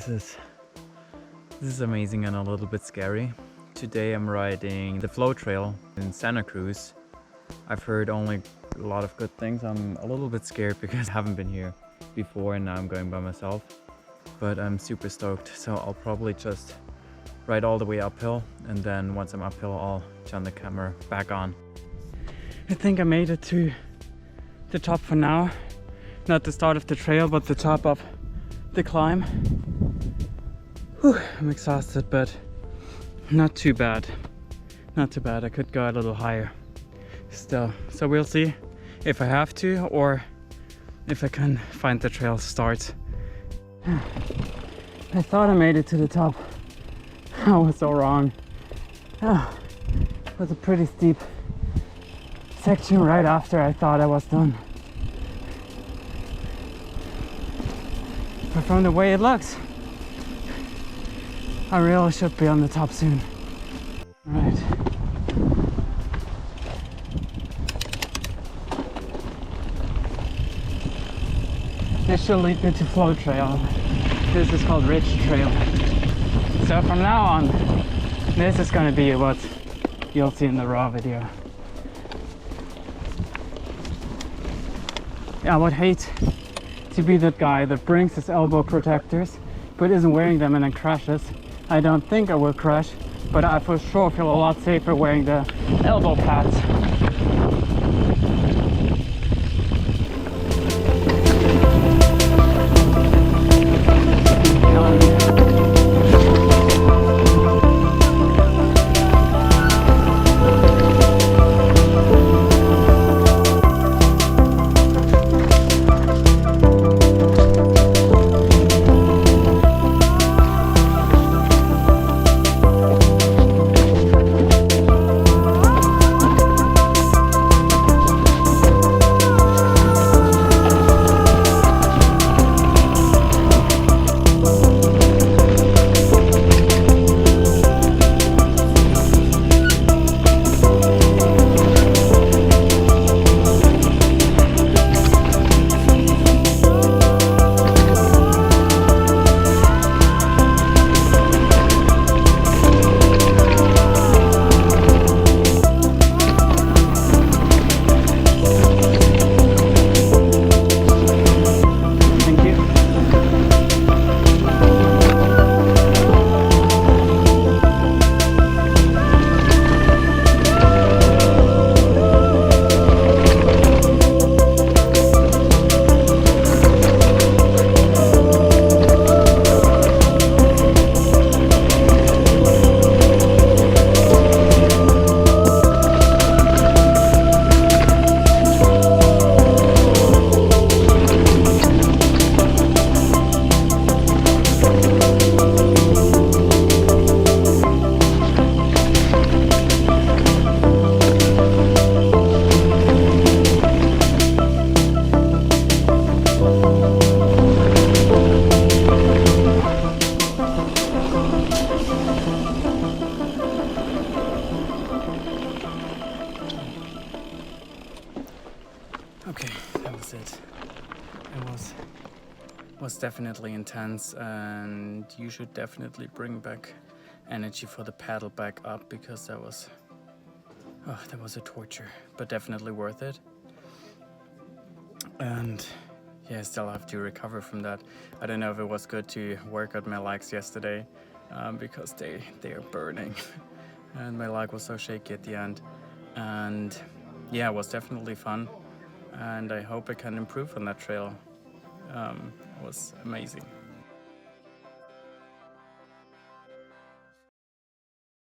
This is amazing and a little bit scary. Today I'm riding the flow trail in Santa Cruz. I've heard only a lot of good things. I'm a little bit scared because I haven't been here before and now I'm going by myself. But I'm super stoked, so I'll probably just ride all the way uphill, and then once I'm uphill I'll turn the camera back on. I think I made it to the top for now. Not the start of the trail, but the top of the climb. Whew, I'm exhausted, but not too bad. Not too bad. I could go a little higher still. So we'll see if I have to or if I can find the trail start. I thought I made it to the top. I was so wrong. It was a pretty steep section right after I thought I was done. But from the way it looks, I really should be on the top soon. Right. This should lead me to Flow Trail. This is called Ridge Trail. So from now on, this is gonna be what you'll see in the raw video. I would hate to be that guy that brings his elbow protectors but isn't wearing them and then crashes. I don't think I will crash, but I for sure feel a lot safer wearing the elbow pads. Okay, that was it. It was definitely intense, and you should definitely bring back energy for the paddle back up, because that was a torture, but definitely worth it. And yeah, I still have to recover from that. I don't know if it was good to work out my legs yesterday, because they are burning and my leg was so shaky at the end. And yeah, it was definitely fun. And I hope I can improve on that trail. It was amazing.